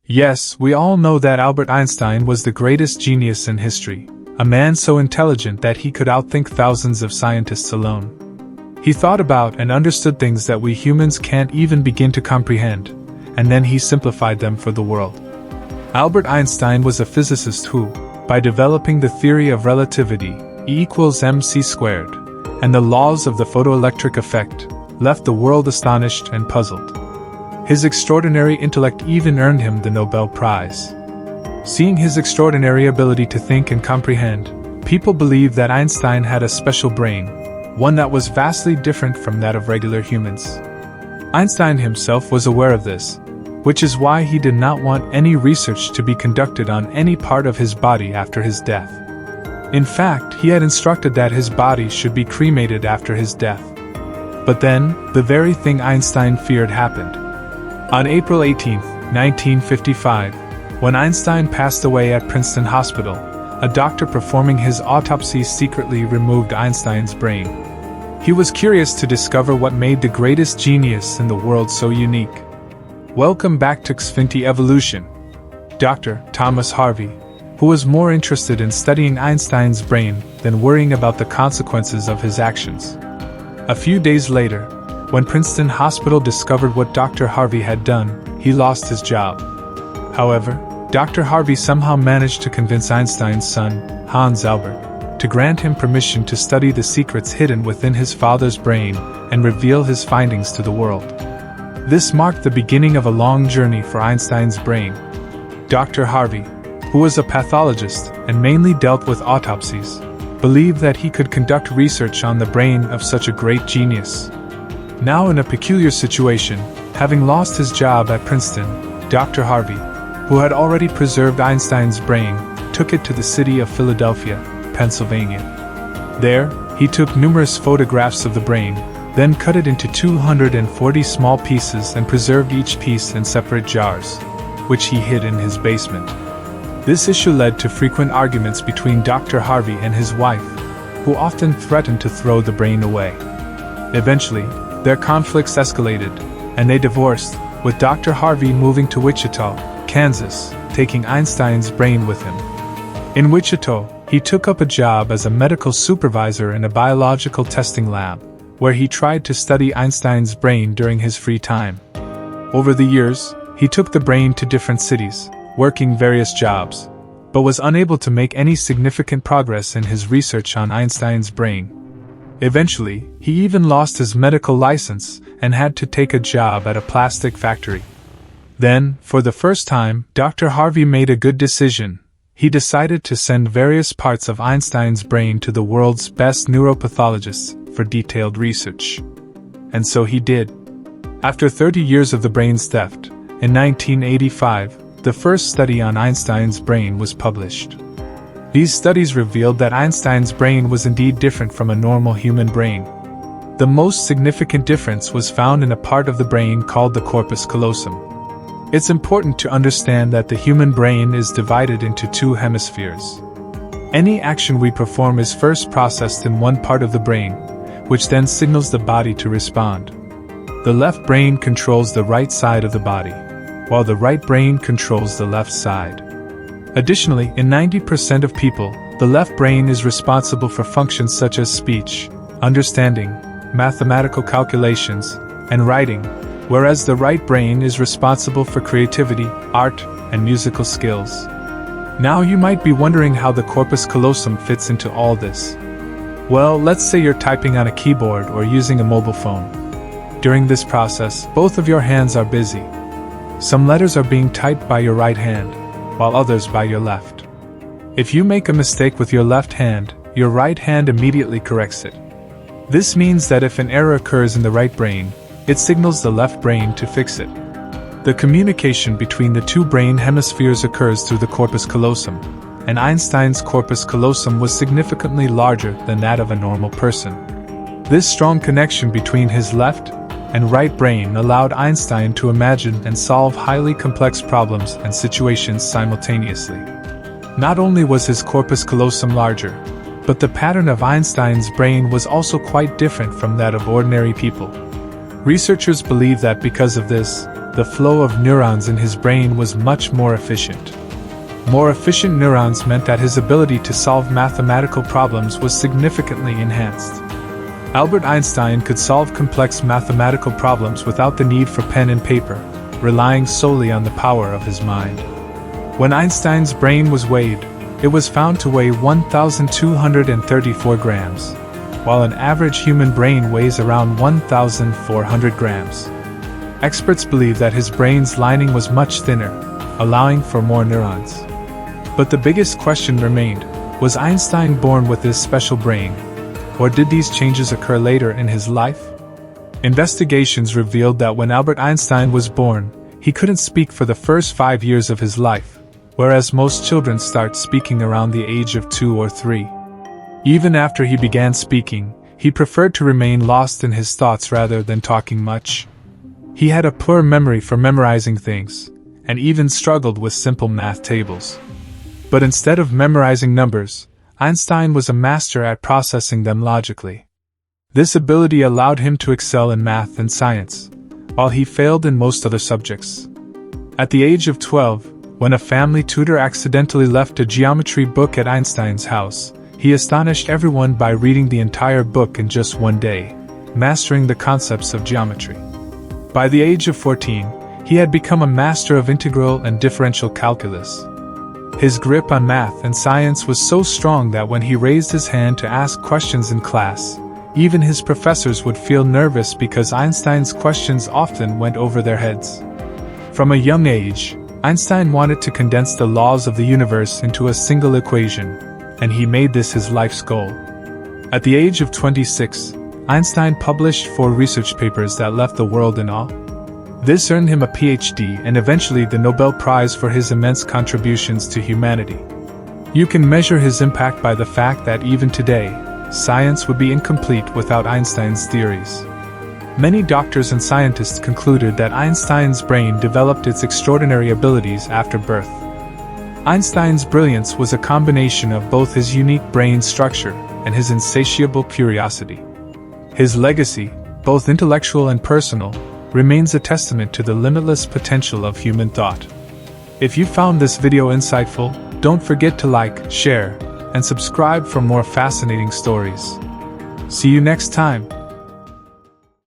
Yes, we all know that Albert Einstein was the greatest genius in history, a man so intelligent that he could outthink thousands of scientists alone. He thought about and understood things that we humans can't even begin to comprehend, and then he simplified them for the world. Albert Einstein was a physicist who, by developing the theory of relativity, E equals mc squared, and the laws of the photoelectric effect, left the world astonished and puzzled. His extraordinary intellect even earned him the Nobel Prize. Seeing his extraordinary ability to think and comprehend, people believed that Einstein had a special brain, one that was vastly different from that of regular humans. Einstein himself was aware of this, which is why he did not want any research to be conducted on any part of his body after his death. In fact, he had instructed that his body should be cremated after his death. But then, the very thing Einstein feared happened. On April 18, 1955, when Einstein passed away at Princeton Hospital, a doctor performing his autopsy secretly removed Einstein's brain. He was curious to discover what made the greatest genius in the world so unique. Welcome back to Xfinity Evolution. Dr. Thomas Harvey, who was more interested in studying Einstein's brain than worrying about the consequences of his actions. A few days later, when Princeton Hospital discovered what Dr. Harvey had done, he lost his job. However, Dr. Harvey somehow managed to convince Einstein's son, Hans Albert, to grant him permission to study the secrets hidden within his father's brain and reveal his findings to the world. This marked the beginning of a long journey for Einstein's brain. Dr. Harvey, who was a pathologist and mainly dealt with autopsies, believed that he could conduct research on the brain of such a great genius. Now in a peculiar situation, having lost his job at Princeton, Dr. Harvey, who had already preserved Einstein's brain, took it to the city of Philadelphia, Pennsylvania. There, he took numerous photographs of the brain, then cut it into 240 small pieces and preserved each piece in separate jars, which he hid in his basement. This issue led to frequent arguments between Dr. Harvey and his wife, who often threatened to throw the brain away. Eventually, their conflicts escalated, and they divorced, with Dr. Harvey moving to Wichita, Kansas, taking Einstein's brain with him. In Wichita, he took up a job as a medical supervisor in a biological testing lab, where he tried to study Einstein's brain during his free time. Over the years, he took the brain to different cities, working various jobs, but was unable to make any significant progress in his research on Einstein's brain. Eventually, he even lost his medical license and had to take a job at a plastic factory. Then, for the first time, Dr. Harvey made a good decision. He decided to send various parts of Einstein's brain to the world's best neuropathologists for detailed research. And so he did. After 30 years of the brain's theft, in 1985, the first study on Einstein's brain was published. These studies revealed that Einstein's brain was indeed different from a normal human brain. The most significant difference was found in a part of the brain called the corpus callosum. It's important to understand that the human brain is divided into two hemispheres. Any action we perform is first processed in one part of the brain, which then signals the body to respond. The left brain controls the right side of the body, while the right brain controls the left side. Additionally, in 90% of people, the left brain is responsible for functions such as speech, understanding, mathematical calculations, and writing, whereas the right brain is responsible for creativity, art, and musical skills. Now you might be wondering how the corpus callosum fits into all this. Well, let's say you're typing on a keyboard or using a mobile phone. During this process, both of your hands are busy. Some letters are being typed by your right hand, while others by your left. If you make a mistake with your left hand, your right hand immediately corrects it. This means that if an error occurs in the right brain, it signals the left brain to fix it. The communication between the two brain hemispheres occurs through the corpus callosum, and Einstein's corpus callosum was significantly larger than that of a normal person. This strong connection between his left and right brain allowed Einstein to imagine and solve highly complex problems and situations simultaneously. Not only was his corpus callosum larger, but the pattern of Einstein's brain was also quite different from that of ordinary people. Researchers believe that because of this, the flow of neurons in his brain was much more efficient. More efficient neurons meant that his ability to solve mathematical problems was significantly enhanced. Albert Einstein could solve complex mathematical problems without the need for pen and paper, relying solely on the power of his mind. When Einstein's brain was weighed, it was found to weigh 1,234 grams, while an average human brain weighs around 1,400 grams. Experts believe that his brain's lining was much thinner, allowing for more neurons. But the biggest question remained, was Einstein born with this special brain, or did these changes occur later in his life? Investigations revealed that when Albert Einstein was born, he couldn't speak for the first 5 years of his life, whereas most children start speaking around the age of 2 or 3. Even after he began speaking, he preferred to remain lost in his thoughts rather than talking much. He had a poor memory for memorizing things, and even struggled with simple math tables. But instead of memorizing numbers, Einstein was a master at processing them logically. This ability allowed him to excel in math and science, while he failed in most other subjects. At the age of 12, when a family tutor accidentally left a geometry book at Einstein's house, he astonished everyone by reading the entire book in just one day, mastering the concepts of geometry. By the age of 14, he had become a master of integral and differential calculus. His grip on math and science was so strong that when he raised his hand to ask questions in class, even his professors would feel nervous because Einstein's questions often went over their heads. From a young age, Einstein wanted to condense the laws of the universe into a single equation, and he made this his life's goal. At the age of 26, Einstein published 4 research papers that left the world in awe. This earned him a PhD and eventually the Nobel Prize for his immense contributions to humanity. You can measure his impact by the fact that even today, science would be incomplete without Einstein's theories. Many doctors and scientists concluded that Einstein's brain developed its extraordinary abilities after birth. Einstein's brilliance was a combination of both his unique brain structure and his insatiable curiosity. His legacy, both intellectual and personal, remains a testament to the limitless potential of human thought. If you found this video insightful, don't forget to like, share, and subscribe for more fascinating stories. See you next time.